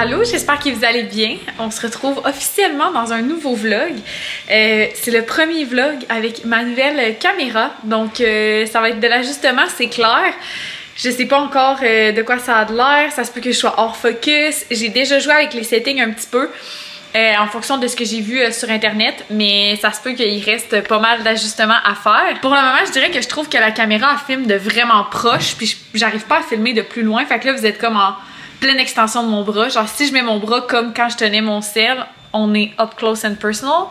Allô, j'espère que vous allez bien. On se retrouve officiellement dans un nouveau vlog. C'est le premier vlog avec ma nouvelle caméra. Donc, ça va être de l'ajustement, c'est clair. Je sais pas encore de quoi ça a de l'air. Ça se peut que je sois hors focus. J'ai déjà joué avec les settings un petit peu. En fonction de ce que j'ai vu sur internet, mais ça se peut qu'il reste pas mal d'ajustements à faire. Pour le moment, je dirais que je trouve que la caméra elle filme de vraiment proche, puis j'arrive pas à filmer de plus loin. Fait que là, vous êtes comme en pleine extension de mon bras. Genre, si je mets mon bras comme quand je tenais mon cell, on est up close and personal.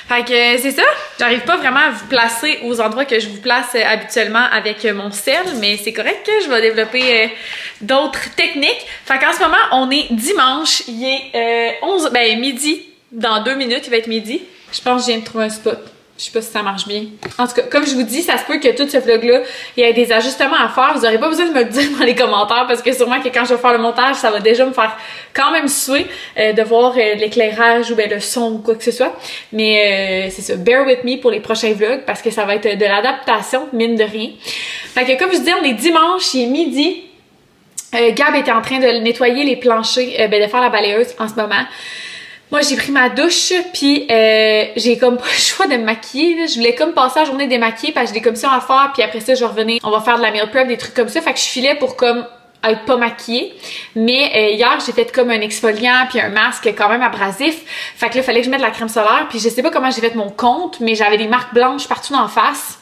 Fait que c'est ça. J'arrive pas vraiment à vous placer aux endroits que je vous place habituellement avec mon cell, mais c'est correct que je vais développer d'autres techniques. Fait qu'en ce moment, on est dimanche. Il est midi. Dans 2 minutes, il va être midi. Je pense que je viens de trouver un spot. Je sais pas si ça marche bien. En tout cas, comme je vous dis, ça se peut que tout ce vlog-là, il y ait des ajustements à faire. Vous n'aurez pas besoin de me le dire dans les commentaires parce que sûrement que quand je vais faire le montage, ça va déjà me faire quand même suer de voir l'éclairage ou le son ou quoi que ce soit. Mais c'est ça, bear with me pour les prochains vlogs parce que ça va être de l'adaptation, mine de rien. Fait que comme je dis, on est dimanche, il est midi. Gab était en train de nettoyer les planchers, de faire la balayeuse en ce moment. Moi, j'ai pris ma douche, puis j'ai comme pas le choix de me maquiller. Là. Je voulais comme passer la journée démaquillée parce que j'ai des commissions à faire, puis après ça, je vais revenir. On va faire de la meal prep, des trucs comme ça. Fait que je filais pour comme être pas maquillée. Mais hier, j'ai fait comme un exfoliant puis un masque quand même abrasif. Fait que là, il fallait que je mette de la crème solaire. Puis je sais pas comment j'ai fait mon compte, mais j'avais des marques blanches partout en face.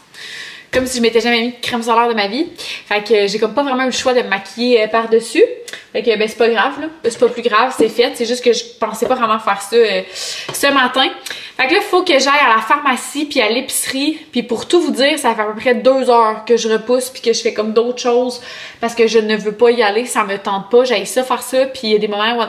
Comme si je m'étais jamais mis de crème solaire de ma vie. Fait que j'ai comme pas vraiment eu le choix de me maquiller par-dessus. Fait que ben c'est pas grave là. C'est pas plus grave, c'est fait. C'est juste que je pensais pas vraiment faire ça ce matin. Fait que là, il faut que j'aille à la pharmacie puis à l'épicerie. Puis pour tout vous dire, ça fait à peu près 2 heures que je repousse puis que je fais comme d'autres choses parce que je ne veux pas y aller. Ça me tente pas. J'aille ça faire ça. Puis il y a des moments où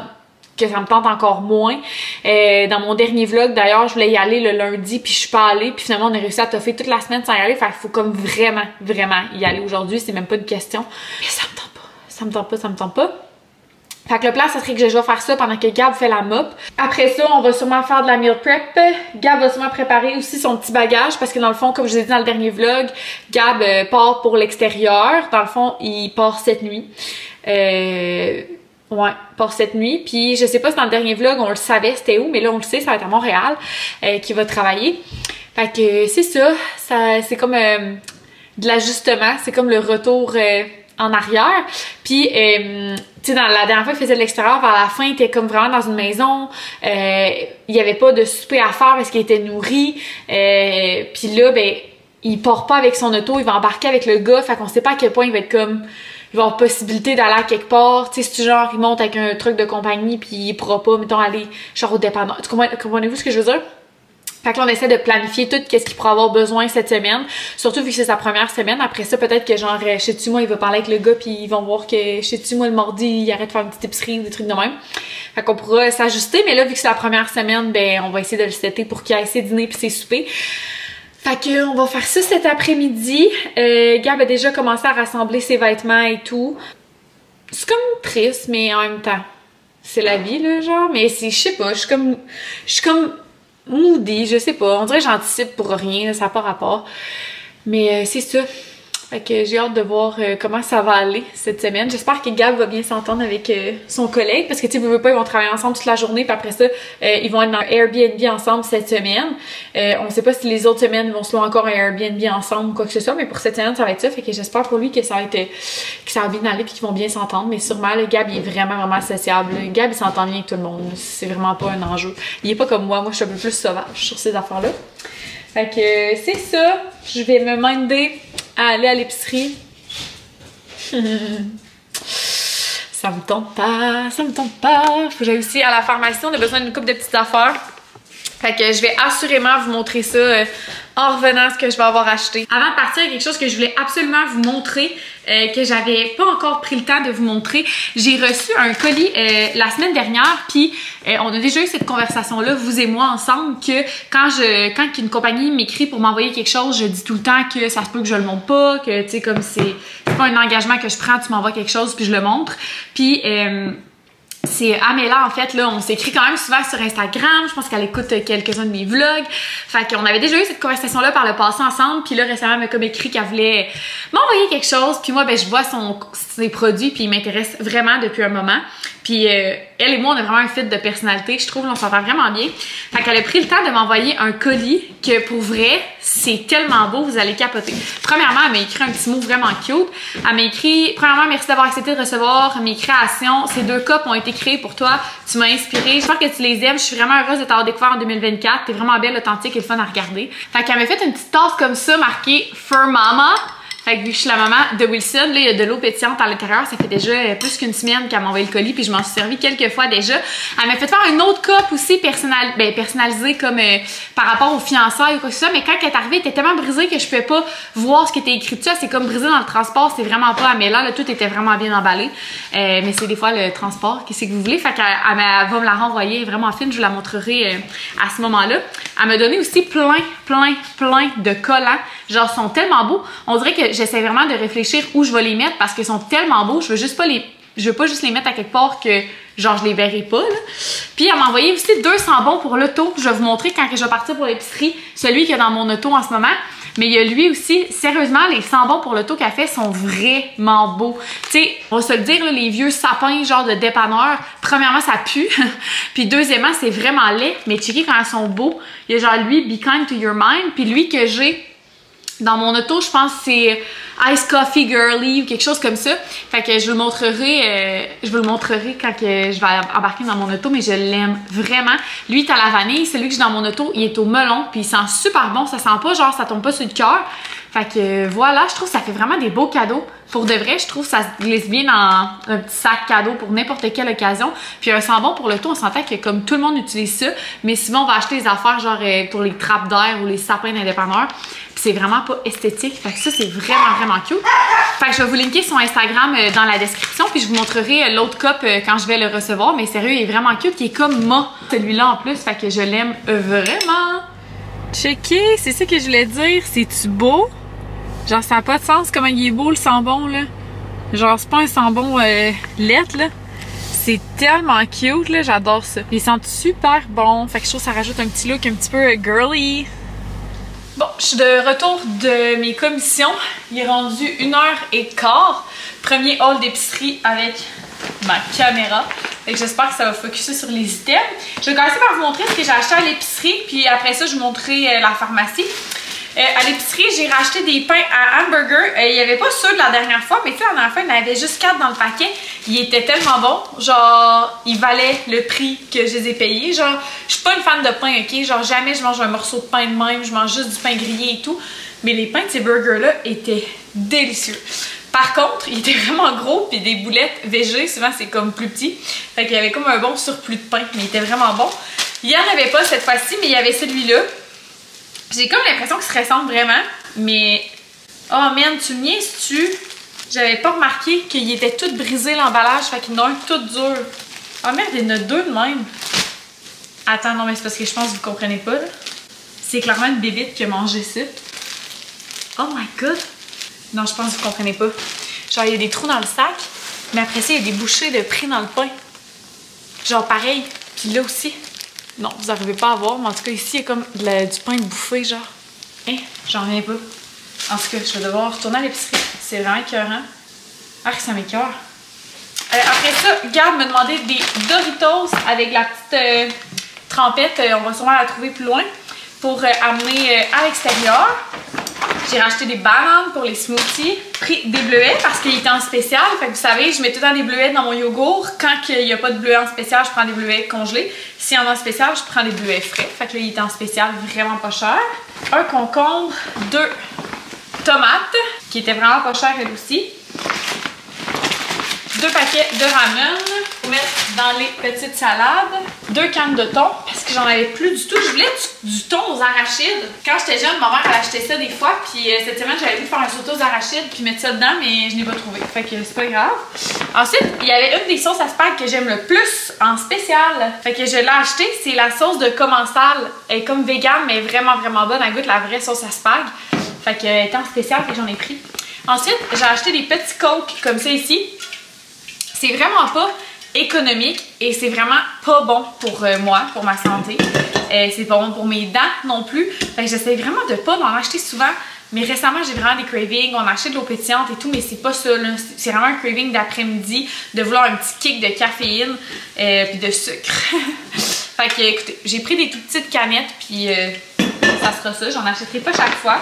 que ça me tente encore moins. Dans mon dernier vlog, d'ailleurs, je voulais y aller le lundi, puis je suis pas allée, puis finalement, on a réussi à toffer toute la semaine sans y aller. Fait qu'il faut comme vraiment y aller aujourd'hui. C'est même pas une question. Mais ça me tente pas. Ça me tente pas, ça me tente pas. Fait que le plan, ça serait que je vais faire ça pendant que Gab fait la mop. Après ça, on va sûrement faire de la meal prep. Gab va sûrement préparer aussi son petit bagage parce que dans le fond, comme je vous ai dit dans le dernier vlog, Gab part pour l'extérieur. Dans le fond, il part cette nuit. Ouais, pour cette nuit. Puis je sais pas si dans le dernier vlog on le savait c'était où, mais là on le sait, ça va être à Montréal qu'il va travailler. Fait que c'est ça, c'est comme de l'ajustement, c'est comme le retour en arrière. Puis tu sais, dans la dernière fois qu'il faisait de l'extérieur, vers la fin, il était comme vraiment dans une maison. Il y avait pas de souper à faire parce qu'il était nourri. Puis là, ben, il part pas avec son auto, il va embarquer avec le gars. Fait qu'on sait pas à quel point il va être comme... Il va avoir possibilité d'aller à quelque part. Tu sais, si genre, il monte avec un truc de compagnie puis il pourra pas, mettons, aller genre au dépanneur. Comprenez-vous ce que je veux dire? Fait que là, on essaie de planifier tout qu'est-ce qu'il pourra avoir besoin cette semaine. Surtout vu que c'est sa première semaine. Après ça, peut-être que genre, chez moi, il va parler avec le gars puis ils vont voir que chez moi, le mardi, il arrête de faire une petite épicerie ou des trucs de même. Fait qu'on pourra s'ajuster. Mais là, vu que c'est la première semaine, ben, on va essayer de le setter pour qu'il aille ses dîners puis ses soupers. Fait que on va faire ça cet après-midi. Gab a déjà commencé à rassembler ses vêtements et tout. C'est comme triste, mais en même temps, c'est la vie, là, genre. Mais je sais pas, je suis comme moody, je sais pas. On dirait que j'anticipe pour rien, là, ça n'a pas rapport. Mais c'est ça. Fait que j'ai hâte de voir comment ça va aller cette semaine. J'espère que Gab va bien s'entendre avec son collègue parce que tu veux pas, ils vont travailler ensemble toute la journée puis après ça, ils vont être dans Airbnb ensemble cette semaine. On sait pas si les autres semaines vont se louer encore un Airbnb ensemble ou quoi que ce soit, mais pour cette semaine, ça va être ça. Fait que j'espère pour lui que ça va être que ça va bien aller puis qu'ils vont bien s'entendre. Mais sûrement, le Gab, il est vraiment sociable. Le Gab, il s'entend bien avec tout le monde. C'est vraiment pas un enjeu. Il est pas comme moi. Moi, je suis un peu plus sauvage sur ces affaires-là. Fait que c'est ça. Je vais me minder à aller à l'épicerie. Ça me tente pas, ça me tente pas. Faut que j'aille aussi à la pharmacie, on a besoin d'une couple de petites affaires. Fait que je vais assurément vous montrer ça en revenant ce que je vais avoir acheté. Avant de partir, il y a quelque chose que je voulais absolument vous montrer, que j'avais pas encore pris le temps de vous montrer. J'ai reçu un colis la semaine dernière, puis on a déjà eu cette conversation-là, vous et moi ensemble, que quand une compagnie m'écrit pour m'envoyer quelque chose, je dis tout le temps que ça se peut que je le montre pas, que tu sais, comme c'est pas un engagement que je prends, tu m'envoies quelque chose puis je le montre. Puis c'est Améla, en fait, là, on s'écrit quand même souvent sur Instagram. Je pense qu'elle écoute quelques-uns de mes vlogs. Fait qu'on avait déjà eu cette conversation-là par le passé ensemble. Puis là, récemment, elle m'a comme écrit qu'elle voulait m'envoyer quelque chose. Puis moi, ben, je vois ses produits, puis il m'intéresse vraiment depuis un moment. Puis elle et moi, on a vraiment un fit de personnalité. Je trouve, on s'entend vraiment bien. Fait qu'elle a pris le temps de m'envoyer un colis que pour vrai, c'est tellement beau, vous allez capoter. Premièrement, elle m'a écrit un petit mot vraiment cute. Elle m'a écrit, premièrement, merci d'avoir accepté de recevoir mes créations. Ces 2 cups ont été créés pour toi. Tu m'as inspirée. J'espère que tu les aimes. Je suis vraiment heureuse de t'avoir découvert en 2024. T'es vraiment belle, authentique et le fun à regarder. Fait qu'elle m'a fait une petite tasse comme ça, marquée Fur Mama. Fait que vu que je suis la maman de Wilson, là, il y a de l'eau pétillante à l'intérieur. Ça fait déjà plus qu'une semaine qu'elle m'a envoyé le colis, puis je m'en suis servi quelques fois déjà. Elle m'a fait faire une autre coupe aussi personnalisée comme par rapport aux fiançailles ou quoi que ce soit. Mais quand elle est arrivée, elle était tellement brisée que je pouvais pas voir ce qui était écrit dessus. C'est comme brisé dans le transport, c'est vraiment pas améliorant. Là, tout était vraiment bien emballé. Mais c'est des fois le transport, qu'est-ce que vous voulez. Fait qu'elle va me la renvoyer vraiment fine. Je vous la montrerai à ce moment-là. Elle m'a donné aussi plein de collants. Genre, ils sont tellement beaux. On dirait que j'essaie vraiment de réfléchir où je vais les mettre parce qu'ils sont tellement beaux. Je veux pas juste les mettre à quelque part que genre je les verrai pas là. Puis elle m'a envoyé aussi 2 sambons pour l'auto. Je vais vous montrer quand je vais partir pour l'épicerie, celui qu'il y a dans mon auto en ce moment. Mais il y a lui aussi, sérieusement, les sambons pour l'auto qu'elle fait sont vraiment beaux. Tu sais, on va se le dire, là, les vieux sapins genre de dépanneur, premièrement, ça pue. Puis deuxièmement, c'est vraiment laid. Mais checkez quand ils sont beaux. Il y a genre lui, Be Kind to Your Mind. Puis lui que j'ai dans mon auto, je pense que c'est Ice Coffee Girly ou quelque chose comme ça. Fait que je vous le montrerai quand que je vais embarquer dans mon auto, mais je l'aime vraiment. Lui, il est à la vanille. Celui que j'ai dans mon auto, il est au melon, puis il sent super bon. Ça sent pas genre, ça tombe pas sur le cœur. Fait que voilà, je trouve que ça fait vraiment des beaux cadeaux. Pour de vrai, je trouve que ça se glisse bien dans un petit sac cadeau pour n'importe quelle occasion. Puis un sambon pour l'auto, on s'entend que comme tout le monde utilise ça, mais souvent on va acheter des affaires genre pour les trappes d'air ou les sapins d'indépanneurs. Puis c'est vraiment pas esthétique. Fait que ça, c'est vraiment cute. Fait que je vais vous linker son Instagram dans la description. Puis je vous montrerai l'autre cup quand je vais le recevoir. Mais sérieux, il est vraiment cute. Il est comme moi, celui-là en plus. Fait que je l'aime vraiment. Checker, c'est ça que je voulais dire. C'est-tu beau? Genre, ça n'a pas de sens comment il est beau le sambon, là. Genre, c'est pas un sambon lettre, là. C'est tellement cute, là. J'adore ça. Il sent super bon. Fait que je trouve que ça rajoute un petit look un petit peu girly. Bon, je suis de retour de mes commissions. Il est rendu 1h15. Premier haul d'épicerie avec ma caméra. Fait que j'espère que ça va focuser sur les items. Je vais commencer par vous montrer ce que j'ai acheté à l'épicerie. Puis après ça, je vous montrerai la pharmacie. À l'épicerie, j'ai racheté des pains à hamburger. Il n'y avait pas ceux de la dernière fois, mais tu sais, la dernière fois, il y en avait juste 4 dans le paquet. Ils étaient tellement bons. Genre, ils valaient le prix que je les ai payés. Genre, je suis pas une fan de pain, ok? Genre, jamais je mange un morceau de pain de même. Je mange juste du pain grillé et tout. Mais les pains de ces burgers-là étaient délicieux. Par contre, ils étaient vraiment gros, puis des boulettes végé, souvent c'est comme plus petit. Fait qu'il y avait comme un bon surplus de pain, mais il était vraiment bon. Il n'y en avait pas cette fois-ci, mais il y avait celui-là. J'ai comme l'impression qu'il se ressemble vraiment, mais... Oh man, tu me niaises-tu? J'avais pas remarqué qu'il était tout brisé l'emballage, fait qu'il y en a un tout dur. Oh merde, il y en a 2 de même. Attends, non, mais c'est parce que je pense que vous comprenez pas, là. C'est clairement une bébite qui a mangé ça. Oh my god! Non, je pense que vous comprenez pas. Genre, il y a des trous dans le sac, mais après ça, il y a des bouchées de prix dans le pain. Genre pareil, puis là aussi. Non, vous n'arrivez pas à voir, mais en tout cas, ici, il y a comme du pain de bouffé, genre. Hein? J'en reviens pas. En tout cas, je vais devoir retourner à l'épicerie. C'est vraiment écœurant. Ah, que ça m'écœure. Après ça, Gab m'a demandé des Doritos avec la petite trempette. On va sûrement la trouver plus loin pour amener à l'extérieur. J'ai racheté des bananes pour les smoothies. Pris des bleuets parce qu'il était en spécial. Fait que vous savez, je mets tout le temps des bleuets dans mon yogourt. Quand il n'y a pas de bleuets en spécial, je prends des bleuets congelés. S'il y en a en spécial, je prends des bleuets frais. Fait que là, il était en spécial, vraiment pas cher. Un concombre, 2 tomates, qui étaient vraiment pas chères elles aussi. 2 paquets de ramen pour mettre dans les petites salades. 2 cannes de thon parce que j'en avais plus du tout. Je voulais du thon aux arachides. Quand j'étais jeune, ma mère elle achetait ça des fois. Puis cette semaine, j'avais voulu faire un sauté aux arachides puis mettre ça dedans, mais je n'ai pas trouvé. Fait que c'est pas grave. Ensuite, il y avait une des sauces à spag que j'aime le plus en spécial. Fait que je l'ai acheté. C'est la sauce de commensal. Elle est comme vegan, mais vraiment bonne. Elle goûte la vraie sauce à spag. Fait que elle était en spécial et j'en ai pris. Ensuite, j'ai acheté des petits cokes comme ça ici. C'est vraiment pas économique et c'est vraiment pas bon pour moi, pour ma santé. C'est pas bon pour mes dents non plus. Fait que j'essaie vraiment de pas en acheter souvent Mais récemment, j'ai vraiment des cravings. On achète de l'eau pétillante et tout, mais c'est pas ça, là. C'est vraiment un craving d'après-midi, de vouloir un petit kick de caféine puis de sucre. Fait que, écoutez, j'ai pris des toutes petites canettes, puis ça sera ça. J'en achèterai pas chaque fois,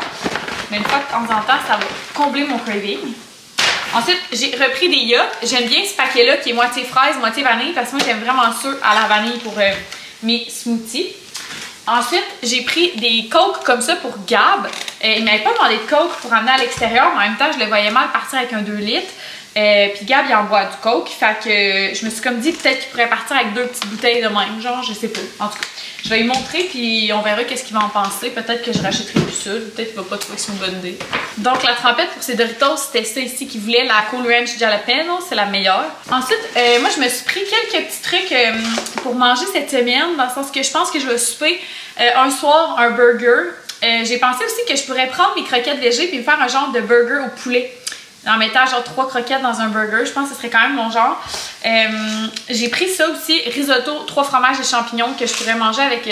mais une fois de temps en temps, ça va combler mon craving. Ensuite, j'ai repris des yachts. J'aime bien ce paquet-là qui est moitié fraise, moitié vanille, parce que moi, j'aime vraiment ceux à la vanille pour mes smoothies. Ensuite, j'ai pris des Coke comme ça pour Gab. Il m'avait pas demandé de Coke pour amener à l'extérieur, mais en même temps, je le voyais mal partir avec un 2 litres. Puis Gab, il en boit du Coke. Fait que je me suis comme dit peut-être qu'il pourrait partir avec 2 petites bouteilles de même. Genre, je sais pas. En tout cas, je vais lui montrer puis on verra qu'est-ce qu'il va en penser. Peut-être que je rachèterai plus ça. Peut-être qu'il va pas trouver que c'est une bonne idée. Donc, la trempette pour ces Doritos, c'était ça ici qu'il voulait. La Cool Ranch Jalapeno, c'est la meilleure. Ensuite, moi, je me suis pris quelques petits trucs pour manger cette semaine. Dans le sens que je pense que je vais souper un soir un burger. J'ai pensé aussi que je pourrais prendre mes croquettes végé puis me faire un genre de burger au poulet. En mettant genre 3 croquettes dans un burger. Je pense que ce serait quand même mon genre. J'ai pris ça aussi, risotto, 3 fromages et champignons que je pourrais manger avec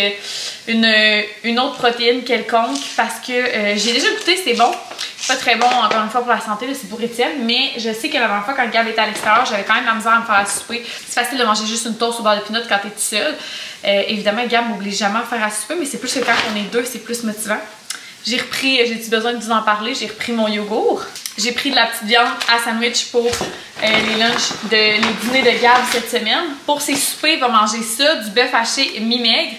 une autre protéine quelconque parce que j'ai déjà goûté, c'est bon. C'est pas très bon encore une fois pour la santé, c'est pour Étienne, mais je sais que la dernière fois quand Gab était à l'extérieur, j'avais quand même la misère à me faire à souper. C'est facile de manger juste une toast au beurre de pinot quand t'es tout seul. Évidemment, Gab m'oblige jamais à faire à souper, mais c'est plus que quand on est deux, c'est plus motivant. J'ai eu besoin de vous en parler, j'ai repris mon yogourt. J'ai pris de la petite viande à sandwich pour les lunchs, les dîners de Gab cette semaine. Pour ses soupers, il va manger ça, du bœuf haché mi-maigre.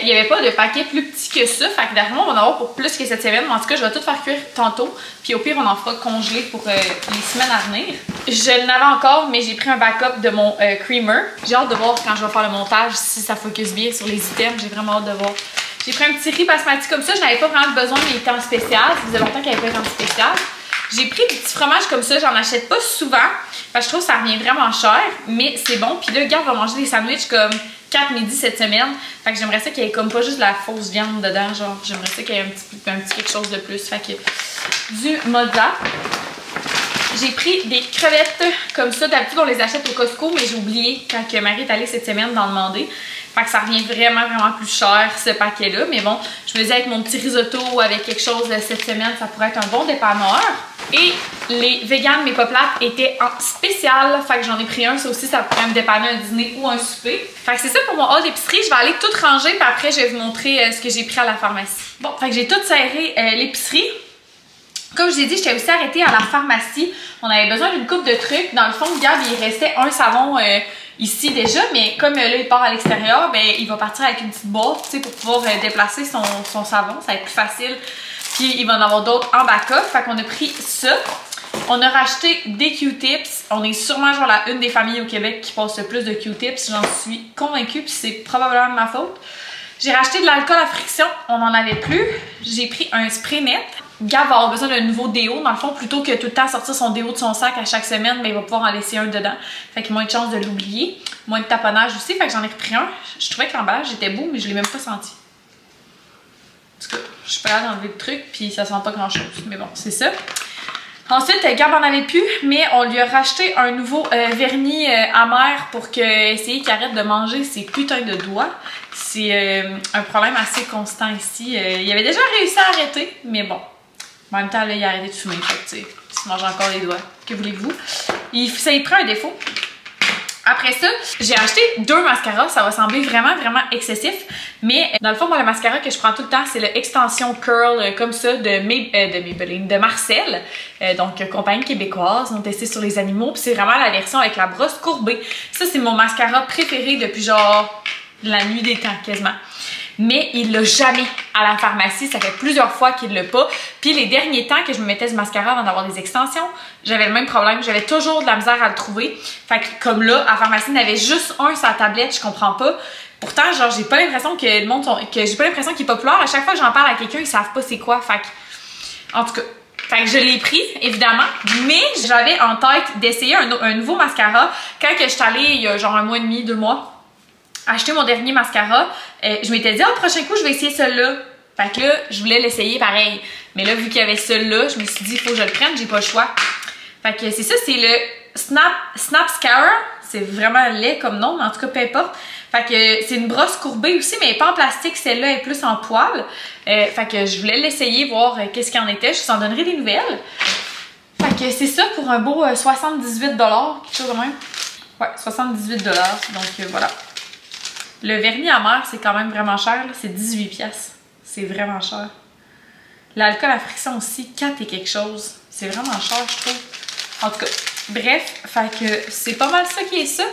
Il n'y avait pas de paquet plus petit que ça, fait que derrière moi, on va en avoir pour plus que cette semaine. Mais en tout cas, je vais tout faire cuire tantôt. Puis au pire, on en fera congeler pour les semaines à venir. Je l'avais encore, mais j'ai pris un backup de mon creamer. J'ai hâte de voir quand je vais faire le montage si ça focus bien sur les items. J'ai vraiment hâte de voir. J'ai pris un petit riz basmati comme ça. Je n'avais pas vraiment besoin, mais il était en spécial. Ça faisait longtemps qu'il n'y avait pas été en spécial. J'ai pris des petits fromages comme ça. J'en achète pas souvent. Parce que je trouve que ça revient vraiment cher. Mais c'est bon. Puis là, Gab va manger des sandwichs comme 4 midi cette semaine. Fait que j'aimerais ça qu'il y ait comme pas juste de la fausse viande dedans. Genre, j'aimerais ça qu'il y ait un petit quelque chose de plus. Fait que du mozza. J'ai pris des crevettes comme ça. D'habitude, on les achète au Costco, mais j'ai oublié quand Marie est allée cette semaine d'en demander. Fait que ça revient vraiment plus cher ce paquet-là. Mais bon, je me dis avec mon petit risotto, avec quelque chose de cette semaine, ça pourrait être un bon dépanneur. Et les véganes, mes pop-laps étaient en spécial. Fait que j'en ai pris un. Ça aussi, ça pourrait me dépanner un dîner ou un souper. Fait que c'est ça pour mon haul d'épicerie. Je vais aller tout ranger, puis après, je vais vous montrer ce que j'ai pris à la pharmacie. Bon, fait que j'ai tout serré l'épicerie. Comme je vous ai dit, j'étais aussi arrêtée à la pharmacie. On avait besoin d'une coupe de trucs. Dans le fond, Gab, il restait un savon ici déjà, mais comme là, il part à l'extérieur, ben, il va partir avec une petite boîte, tu sais, pour pouvoir déplacer son savon. Ça va être plus facile. Puis, il va en avoir d'autres en backup. Fait qu'on a pris ça. On a racheté des Q-tips. On est sûrement genre une des familles au Québec qui passe le plus de Q-tips. J'en suis convaincue, puis c'est probablement de ma faute. J'ai racheté de l'alcool à friction. On n'en avait plus. J'ai pris un spray net. Gab va avoir besoin d'un nouveau déo. Dans le fond, plutôt que tout le temps sortir son déo de son sac à chaque semaine, mais il va pouvoir en laisser un dedans. Fait qu'il a moins de chance de l'oublier. Moins de taponnage aussi. Fait que j'en ai repris un. Je trouvais que l'emballage était beau, mais je l'ai même pas senti. En tout cas, je suis prête à enlever le truc, puis ça sent pas grand chose. Mais bon, c'est ça. Ensuite, Gab en avait plus, mais on lui a racheté un nouveau vernis amer pour essayer qu'il arrête de manger ses putains de doigts. C'est un problème assez constant ici. Il avait déjà réussi à arrêter, mais bon. En même temps, là, il a arrêté de fumer. Fait que, tu sais, il se mange encore les doigts. Que voulez-vous? Ça y prend un défaut. Après ça, j'ai acheté 2 mascaras. Ça va sembler vraiment excessif. Mais dans le fond, moi, le mascara que je prends tout le temps, c'est le Extension Curl comme ça de Marcel. Donc, compagnie québécoise. Ils ont testé sur les animaux. Puis c'est vraiment la version avec la brosse courbée. Ça, c'est mon mascara préféré depuis genre la nuit des temps, quasiment. Mais il l'a jamais à la pharmacie. Ça fait plusieurs fois qu'il l'a pas. Puis les derniers temps que je me mettais ce mascara avant d'avoir des extensions, j'avais le même problème. J'avais toujours de la misère à le trouver. Fait que comme là, à la pharmacie, il y en avait juste un sur la tablette. Je comprends pas. Pourtant, genre, j'ai pas l'impression que le monde j'ai pas l'impression qu'il est populaire. À chaque fois que j'en parle à quelqu'un, ils savent pas c'est quoi. Fait que, en tout cas, fait que je l'ai pris, évidemment. Mais j'avais en tête d'essayer un nouveau mascara. Quand que je suis allée, il y a genre 1 mois et demi, 2 mois, acheter mon dernier mascara, je m'étais dit, prochain coup, je vais essayer celui-là. Fait que là, je voulais l'essayer pareil. Mais là, vu qu'il y avait celui-là, je me suis dit, il faut que je le prenne, j'ai pas le choix. Fait que c'est ça, c'est le Snap Scara. C'est vraiment laid comme nom, mais en tout cas, peu importe. Fait que c'est une brosse courbée aussi, mais pas en plastique, celle-là est plus en poil. Fait que je voulais l'essayer, voir qu'est-ce qu'il en était. Je vous en donnerai des nouvelles. Fait que c'est ça pour un beau 78 $, quelque chose de même. Ouais, 78 $. Donc voilà. Le vernis amer, c'est quand même vraiment cher. C'est 18 pièces. C'est vraiment cher. L'alcool à friction aussi, 4 et quelque chose. C'est vraiment cher, je trouve. En tout cas, bref, fait que c'est pas mal ça qui est ça.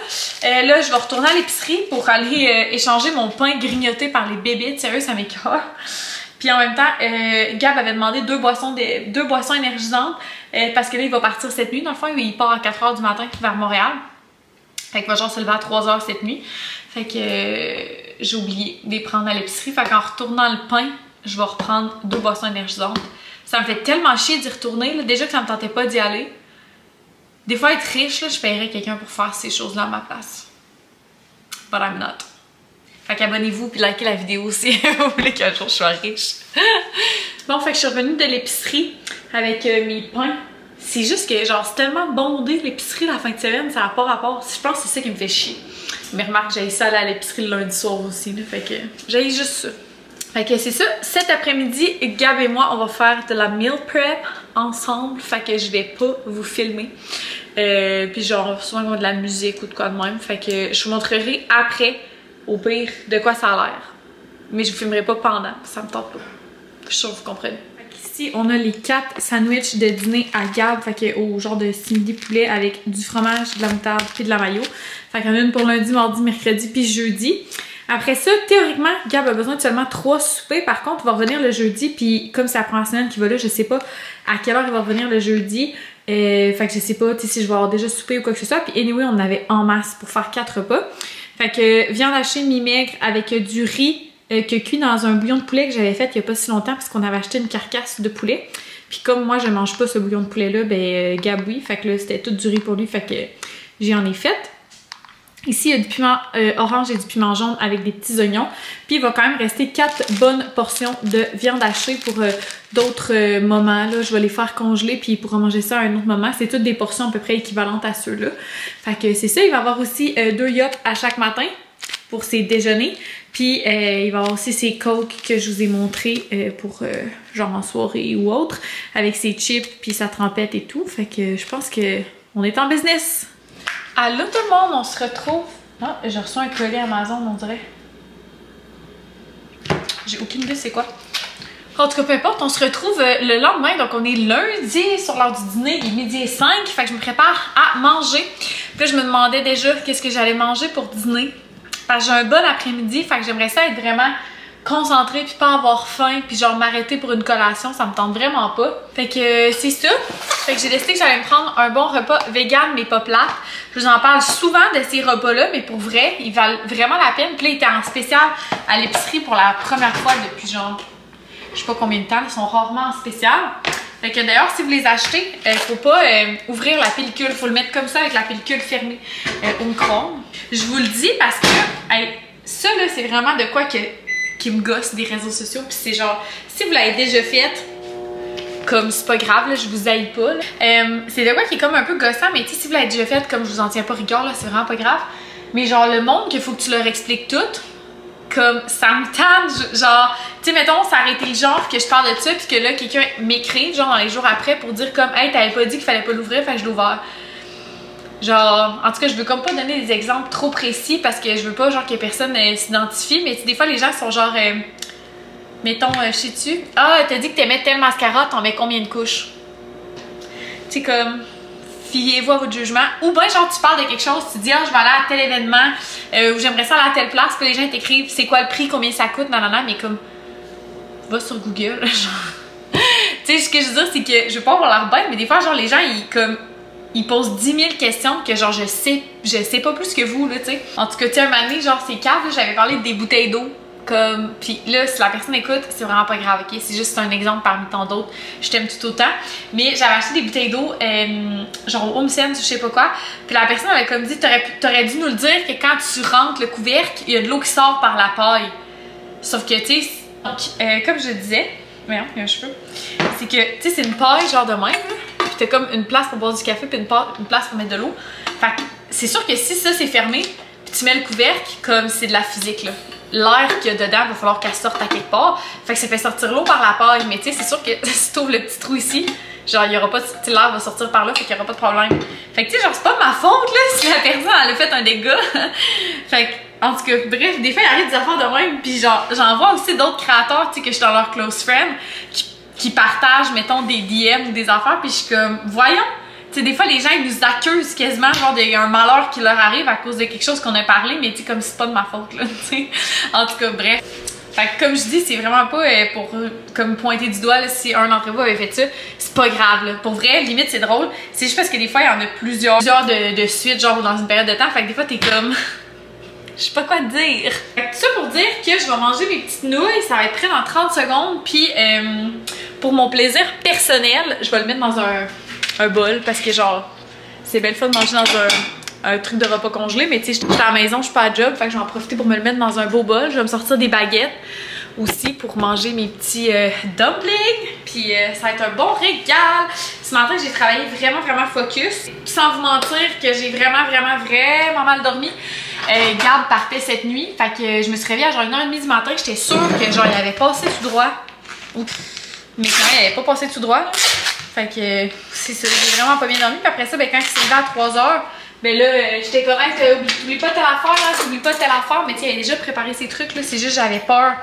Là, je vais retourner à l'épicerie pour aller échanger mon pain grignoté par les bébites. Sérieux, ça m'écoeure. Puis en même temps, Gab avait demandé deux boissons énergisantes parce que là, il va partir cette nuit. Dans le fond, il part à 4 h du matin vers Montréal. Fait qu'il va genre se lever à 3 h cette nuit. Fait que j'ai oublié de les prendre à l'épicerie. Fait qu'en retournant le pain, je vais reprendre 2 boissons énergisantes. Ça me fait tellement chier d'y retourner. Là. Déjà que ça me tentait pas d'y aller. Des fois, être riche, là, je paierais quelqu'un pour faire ces choses-là à ma place. But I'm not. Fait qu'abonnez-vous puis likez la vidéo si vous voulez qu'un jour je sois riche. Bon, fait que je suis revenue de l'épicerie avec mes pains. C'est juste que, genre, c'est tellement bondé l'épicerie la fin de semaine, ça n'a pas rapport. Je pense que c'est ça qui me fait chier. Mais remarque, j'ai ça aller à l'épicerie le lundi soir aussi, là, fait que j'ai juste ça. Fait que c'est ça, cet après-midi, Gab et moi, on va faire de la meal prep ensemble, fait que je vais pas vous filmer. Puis genre, souvent de la musique ou de quoi de même, fait que je vous montrerai après, au pire, de quoi ça a l'air. Mais je vous filmerai pas pendant, ça me tente pas. Je suis sûre que vous comprenez. Ici, on a les 4 sandwichs de dîner à Gab, fait que au genre de simili poulet avec du fromage, de la moutarde puis de la mayo. Fait qu'il y en a une pour lundi, mardi, mercredi puis jeudi. Après ça, théoriquement, Gab a besoin de seulement 3 soupers. Par contre, il va revenir le jeudi, puis comme c'est la première semaine qu'il va là, je sais pas à quelle heure il va revenir le jeudi. Fait que je sais pas si je vais avoir déjà soupé ou quoi que ce soit. Puis anyway, on en avait en masse pour faire 4 repas. Fait que viande hachée mi-maigre avec du riz que cuit dans un bouillon de poulet que j'avais fait il y a pas si longtemps parce qu'on avait acheté une carcasse de poulet. Puis comme moi, je mange pas ce bouillon de poulet-là, ben Gab oui. Fait que là, c'était tout du riz pour lui, fait que j'en ai fait. Ici, il y a du piment orange et du piment jaune avec des petits oignons. Puis, il va quand même rester 4 bonnes portions de viande hachée pour d'autres moments. Là. Je vais les faire congeler puis il pourra manger ça à un autre moment. C'est toutes des portions à peu près équivalentes à ceux-là. Fait que c'est ça. Il va avoir aussi 2 yachts à chaque matin pour ses déjeuners. Puis, il va avoir aussi ses cokes que je vous ai montré pour genre en soirée ou autre. Avec ses chips puis sa trempette et tout. Fait que je pense que on est en business. Allô tout le monde, on se retrouve. Ah, j'ai reçu un colis Amazon, on dirait. J'ai aucune idée c'est quoi. En tout cas, peu importe, on se retrouve le lendemain. Donc, on est lundi sur l'heure du dîner, il est 12h05. Fait que je me prépare à manger. Puis là, je me demandais déjà qu'est-ce que j'allais manger pour dîner. Parce que j'ai un bon après-midi. Fait que j'aimerais ça être vraiment concentrée puis pas avoir faim puis genre m'arrêter pour une collation, ça me tente vraiment pas. Fait que c'est ça. Fait que j'ai décidé que j'allais me prendre un bon repas vegan mais pas plate. Je vous en parle souvent de ces repas-là, mais pour vrai, ils valent vraiment la peine. Puis là, ils étaient en spécial à l'épicerie pour la première fois depuis genre, je sais pas combien de temps, ils sont rarement en spécial. Fait que d'ailleurs, si vous les achetez, faut pas ouvrir la pellicule, faut le mettre comme ça avec la pellicule fermée au micro-ondes. Je vous le dis parce que ça là, c'est vraiment de quoi qui me gosse des réseaux sociaux. Puis c'est genre, si vous l'avez déjà fait, comme c'est pas grave, là, je vous haïs pas. C'est de quoi qui est comme un peu gossant, mais tu sais, si vous l'avez déjà fait, comme je vous en tiens pas rigueur, là, c'est vraiment pas grave. Mais genre, le monde qu'il faut que tu leur expliques tout, comme ça me tente, genre, tu sais, mettons, ça aurait été le genre que je parle de ça, puis que là, quelqu'un m'écrive, genre, dans les jours après, pour dire comme, hey, t'avais pas dit qu'il fallait pas l'ouvrir, fait que je l'ai ouvert. Genre, en tout cas, je veux comme pas donner des exemples trop précis parce que je veux pas, genre, que personne s'identifie, mais des fois, les gens sont genre, mettons, sais-tu, ah, t'as dit que t'aimais tel mascara, t'en mets combien de couches? Tu sais, comme, fiez-vous à votre jugement. Ou bien, genre, tu parles de quelque chose, tu dis, ah, je vais aller à tel événement, ou j'aimerais ça aller à telle place, puis les gens t'écrivent, c'est quoi le prix, combien ça coûte, nanana, mais comme, va sur Google, genre. Tu sais, ce que je veux dire, c'est que je veux pas avoir l'air bête, mais des fois, genre, les gens, ils posent 10 000 questions que genre je sais pas plus que vous là, tu sais. En tout cas, tu sais, un moment donné, genre c'est cave, j'avais parlé des bouteilles d'eau comme, puis là si la personne écoute, c'est vraiment pas grave, ok, c'est juste un exemple parmi tant d'autres, je t'aime tout autant. Mais j'avais acheté des bouteilles d'eau genre au Home Sense, je sais pas quoi, puis la personne avait comme dit, t'aurais dû nous le dire que quand tu rentres le couvercle, il y a de l'eau qui sort par la paille. Sauf que tu sais, comme je disais, voyons, il y a un cheveu, c'est que tu sais, c'est une paille genre de même là. T'as comme une place pour boire du café puis une place pour mettre de l'eau. Fait c'est sûr que si ça c'est fermé, puis tu mets le couvercle, comme c'est de la physique là. L'air qu'il y a dedans, il va falloir qu'elle sorte à quelque part. Fait que ça fait sortir l'eau par la paille. Mais tu sais, c'est sûr que si tu ouvres le petit trou ici, genre, il y aura pas, l'air va sortir par là, fait qu'il y aura pas de problème. Fait que tu sais, genre, c'est pas ma faute là si la personne elle a fait un dégât. Fait que, en tout cas, bref, des fois, il arrive des affaires de même. Puis genre, j'en vois aussi d'autres créateurs, tu sais, que je suis dans leur close friend, qui partagent, mettons, des DM ou des affaires. Puis je suis comme, voyons. Tu sais, des fois, les gens, ils nous accusent quasiment, genre, il y a un malheur qui leur arrive à cause de quelque chose qu'on a parlé, mais tu sais, comme c'est pas de ma faute, là, tu sais. En tout cas, bref. Fait que, comme je dis, c'est vraiment pas pour, comme, pointer du doigt, là, si un d'entre vous avait fait ça, c'est pas grave, là. Pour vrai, limite, c'est drôle. C'est juste parce que des fois, il y en a plusieurs de suite, genre, dans une période de temps. Fait que des fois, t'es comme... Je sais pas quoi te dire. Fait que tout ça pour dire que je vais manger mes petites nouilles, ça va être prêt dans 30 secondes, puis pour mon plaisir personnel, je vais le mettre dans un bol parce que genre, c'est belle fun de manger dans un truc de repas congelé, mais tu sais, je suis à la maison, je suis pas à job, fait que je vais en profiter pour me le mettre dans un beau bol. Je vais me sortir des baguettes aussi pour manger mes petits dumplings, puis ça va être un bon régal. Ce matin, j'ai travaillé vraiment focus, sans vous mentir que j'ai vraiment mal dormi. Gab partait cette nuit, fait que je me suis réveillée à genre 1h30 du matin, j'étais sûre que genre il avait passé tout droit. Oups. Mais quand même, il avait pas passé tout droit, là. Fait que c'est ça, j'ai vraiment pas bien dormi. Puis après ça, ben, quand il s'est levé à 3h, ben là, j'étais correcte, oublie pas telle affaire, là, oublie pas telle affaire. Mais tu sais, il avait déjà préparé ses trucs, là. C'est juste j'avais peur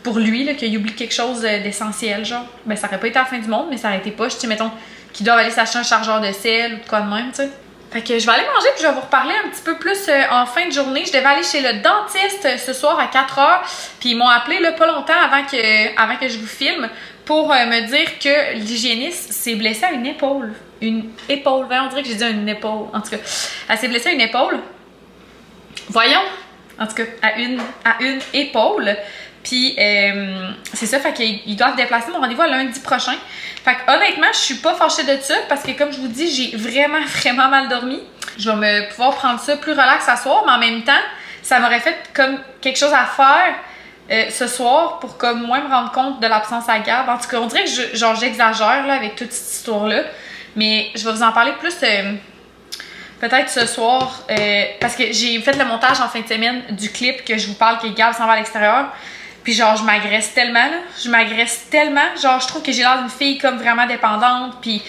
pour lui, là, qu'il oublie quelque chose d'essentiel, genre. Ben, ça aurait pas été la fin du monde, mais ça aurait été pas. Je sais, mettons, qu'il doit aller s'acheter un chargeur de sel ou de quoi de même, tu sais. Fait que je vais aller manger puis je vais vous reparler un petit peu plus en fin de journée. Je devais aller chez le dentiste ce soir à 4h. Puis ils m'ont appelé là, pas longtemps avant que je vous filme pour me dire que l'hygiéniste s'est blessée à une épaule. Une épaule. On dirait que j'ai dit une épaule. En tout cas, elle s'est blessée à une épaule. Voyons. En tout cas, à une épaule. Puis c'est ça, fait qu'ils doivent déplacer mon rendez-vous à lundi prochain. Fait que honnêtement, je suis pas fâchée de ça parce que comme je vous dis, j'ai vraiment mal dormi. Je vais me pouvoir prendre ça plus relax à soir, mais en même temps, ça m'aurait fait comme quelque chose à faire ce soir pour comme moins me rendre compte de l'absence à Gab. En tout cas, on dirait que j'exagère là avec toute cette histoire-là. Mais je vais vous en parler plus peut-être ce soir parce que j'ai fait le montage en fin de semaine du clip que je vous parle que Gab s'en va à l'extérieur. Puis genre, je m'agresse tellement, là. Je m'agresse tellement. Genre, je trouve que j'ai l'air d'une fille comme vraiment dépendante. Puis,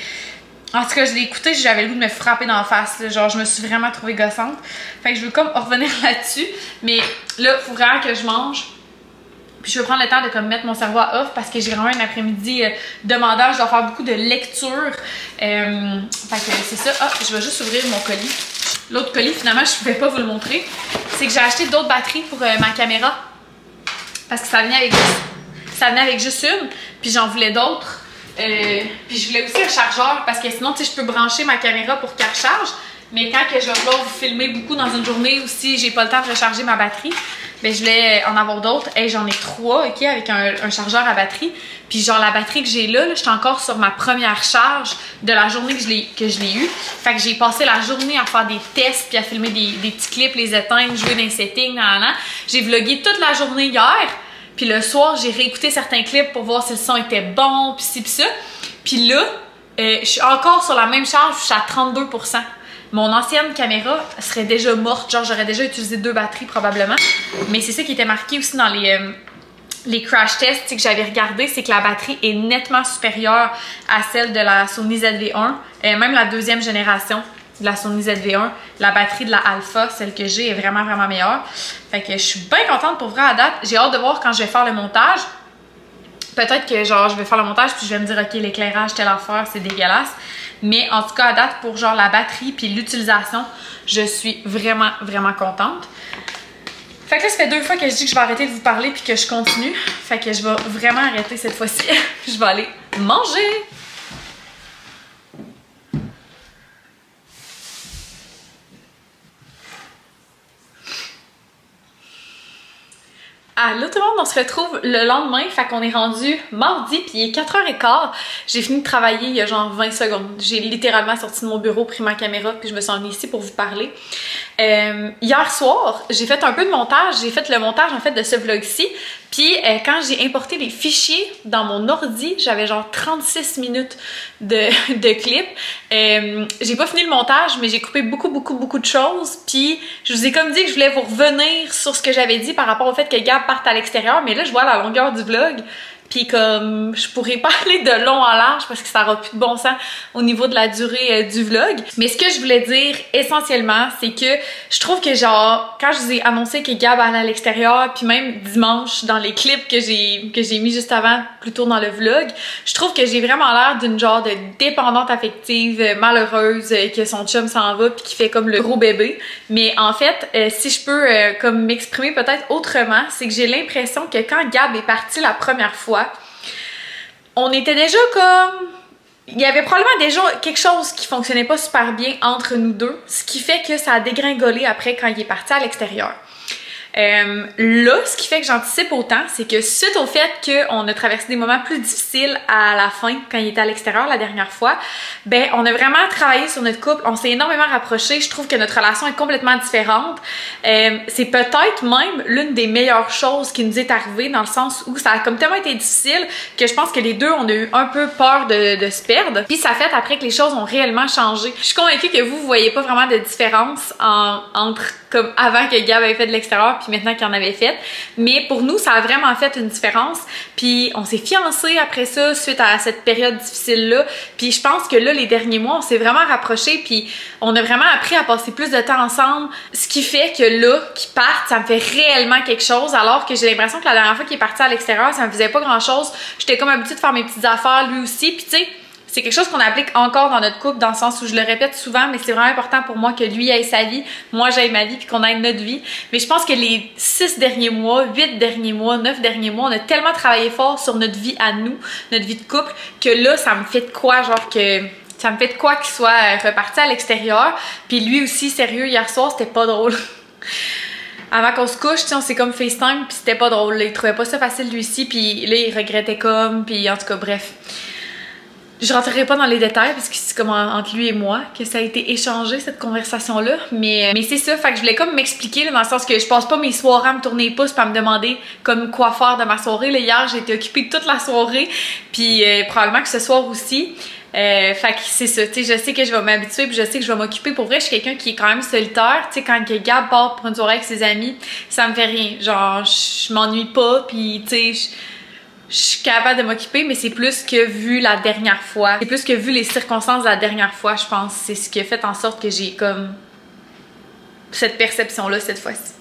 en tout cas, je l'ai écouté, j'avais le goût de me frapper dans la face, là. Genre, je me suis vraiment trouvée gossante. Fait que je veux comme revenir là-dessus. Mais là, il faut vraiment que je mange. Puis je veux prendre le temps de comme mettre mon cerveau à off parce que j'ai vraiment un après-midi demandant. Je dois faire beaucoup de lecture. Fait que c'est ça. Ah, je vais juste ouvrir mon colis. L'autre colis, finalement, je ne pouvais pas vous le montrer. C'est que j'ai acheté d'autres batteries pour ma caméra. Parce que ça venait avec juste une, puis j'en voulais d'autres. Puis je voulais aussi un chargeur, parce que sinon, tu sais, je peux brancher ma caméra pour qu'elle recharge. Mais quand que je vais vouloir vous filmer beaucoup dans une journée ou si j'ai pas le temps de recharger ma batterie, ben je voulais en avoir d'autres. Hey, j'en ai 3, ok, avec un chargeur à batterie. Puis genre la batterie que j'ai là, je suis encore sur ma première charge de la journée que je l'ai eue. Fait que j'ai passé la journée à faire des tests puis à filmer des petits clips, les éteindre, jouer dans les settings, nan. J'ai vlogué toute la journée hier. Puis le soir, j'ai réécouté certains clips pour voir si le son était bon, puis ci, puis ça. Puis là, je suis encore sur la même charge, je suis à 32%. Mon ancienne caméra serait déjà morte, genre j'aurais déjà utilisé 2 batteries probablement. Mais c'est ça qui était marqué aussi dans les crash tests que j'avais regardé, c'est que la batterie est nettement supérieure à celle de la Sony ZV-1, même la 2e génération de la Sony ZV-1. La batterie de la Alpha, celle que j'ai, est vraiment meilleure. Fait que je suis bien contente pour vrai à date. J'ai hâte de voir quand je vais faire le montage. Peut-être que genre je vais faire le montage puis je vais me dire ok, l'éclairage, telle affaire, c'est dégueulasse. Mais en tout cas à date pour genre la batterie puis l'utilisation, je suis vraiment contente. Fait que là, ça fait 2 fois que je dis que je vais arrêter de vous parler puis que je continue. Fait que je vais vraiment arrêter cette fois-ci. Je vais aller manger. Allô tout le monde, on se retrouve le lendemain, fait qu'on est rendu mardi, puis il est 4h15. J'ai fini de travailler il y a genre 20 secondes. J'ai littéralement sorti de mon bureau, pris ma caméra, puis je me suis emmenée ici pour vous parler. Hier soir, j'ai fait un peu de montage. J'ai fait le montage en fait de ce vlog-ci. Puis quand j'ai importé les fichiers dans mon ordi, j'avais genre 36 minutes de clips. J'ai pas fini le montage, mais j'ai coupé beaucoup de choses. Puis je vous ai comme dit que je voulais vous revenir sur ce que j'avais dit par rapport au fait que Gab parte à l'extérieur. Mais là, je vois la longueur du vlog. Puis comme je pourrais parler de long en large parce que ça n'aura plus de bon sens au niveau de la durée du vlog. Mais ce que je voulais dire essentiellement, c'est que je trouve que genre quand je vous ai annoncé que Gab allait à l'extérieur, puis même dimanche dans les clips que j'ai mis juste avant, plus tôt dans le vlog, je trouve que j'ai vraiment l'air d'une genre de dépendante affective malheureuse que son chum s'en va puis qui fait comme le gros bébé. Mais en fait, si je peux comme m'exprimer peut-être autrement, c'est que j'ai l'impression que quand Gab est parti la première fois, on était déjà comme... Il y avait probablement déjà quelque chose qui fonctionnait pas super bien entre nous deux, ce qui fait que ça a dégringolé après quand il est parti à l'extérieur. Là, ce qui fait que j'anticipe autant, c'est que suite au fait qu'on a traversé des moments plus difficiles à la fin, quand il était à l'extérieur la dernière fois, ben on a vraiment travaillé sur notre couple, on s'est énormément rapprochés, je trouve que notre relation est complètement différente. C'est peut-être même l'une des meilleures choses qui nous est arrivée dans le sens où ça a comme tellement été difficile que je pense que les deux, on a eu un peu peur de se perdre. Puis ça fait après que les choses ont réellement changé. Je suis convaincue que vous voyez pas vraiment de différence entre comme avant que Gab avait fait de l'extérieur puis maintenant qu'il en avait fait. Mais pour nous, ça a vraiment fait une différence. Puis on s'est fiancés après ça, suite à cette période difficile-là. Puis je pense que là, les derniers mois, on s'est vraiment rapprochés puis on a vraiment appris à passer plus de temps ensemble. Ce qui fait que là, qu'il parte, ça me fait réellement quelque chose. Alors que j'ai l'impression que la dernière fois qu'il est parti à l'extérieur, ça me faisait pas grand-chose. J'étais comme habituée de faire mes petites affaires, lui aussi. Puis tu sais, c'est quelque chose qu'on applique encore dans notre couple, dans le sens où je le répète souvent, mais c'est vraiment important pour moi que lui ait sa vie, moi j'aille ma vie, puis qu'on ait notre vie. Mais je pense que les 6 derniers mois, 8 derniers mois, 9 derniers mois, on a tellement travaillé fort sur notre vie à nous, notre vie de couple, que là, ça me fait de quoi, genre que... Ça me fait de quoi qu'il soit reparti à l'extérieur. Puis lui aussi, sérieux, hier soir, c'était pas drôle. Avant qu'on se couche, tu sais, on s'est comme FaceTime, puis c'était pas drôle. Là, il trouvait pas ça facile lui aussi, puis là, il regrettait comme, puis en tout cas, bref. Je rentrerai pas dans les détails parce que c'est comme entre lui et moi que ça a été échangé cette conversation-là. Mais c'est ça, fait que je voulais comme m'expliquer dans le sens que je passe pas mes soirées à me tourner les pouces pour me demander comme quoi faire de ma soirée. Là, hier, j'ai été occupée toute la soirée, puis probablement que ce soir aussi. Fait que c'est ça, tu sais, je sais que je vais m'habituer puis je sais que je vais m'occuper. Pour vrai, je suis quelqu'un qui est quand même solitaire, tu sais, quand Gab part pour une soirée avec ses amis, ça me fait rien. Genre, je m'ennuie pas, puis tu sais, je suis capable de m'occuper, mais c'est plus que vu la dernière fois. C'est plus que vu les circonstances de la dernière fois, je pense. C'est ce qui a fait en sorte que j'ai comme cette perception-là cette fois-ci.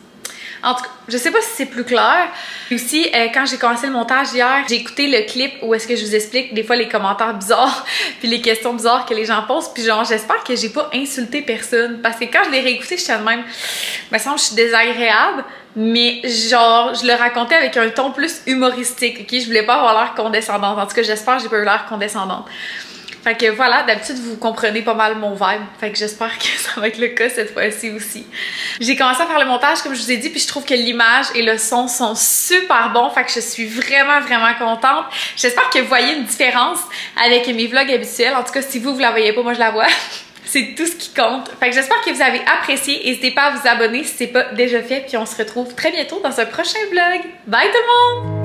En tout cas, je sais pas si c'est plus clair. Aussi, quand j'ai commencé le montage hier, j'ai écouté le clip où est-ce que je vous explique des fois les commentaires bizarres puis les questions bizarres que les gens posent. Puis genre, j'espère que j'ai pas insulté personne. Parce que quand je l'ai réécouté, j'étais de même... Il me semble que je suis désagréable. Mais genre, je le racontais avec un ton plus humoristique, ok? Je voulais pas avoir l'air condescendante. En tout cas, j'espère que j'ai pas eu l'air condescendante. Fait que voilà, d'habitude, vous comprenez pas mal mon vibe. Fait que j'espère que ça va être le cas cette fois-ci aussi. J'ai commencé à faire le montage, comme je vous ai dit, puis je trouve que l'image et le son sont super bons. Fait que je suis vraiment contente. J'espère que vous voyez une différence avec mes vlogs habituels. En tout cas, si vous la voyez pas, moi je la vois. C'est tout ce qui compte. Fait que j'espère que vous avez apprécié. N'hésitez pas à vous abonner si c'est pas déjà fait. Puis on se retrouve très bientôt dans un prochain vlog. Bye tout le monde!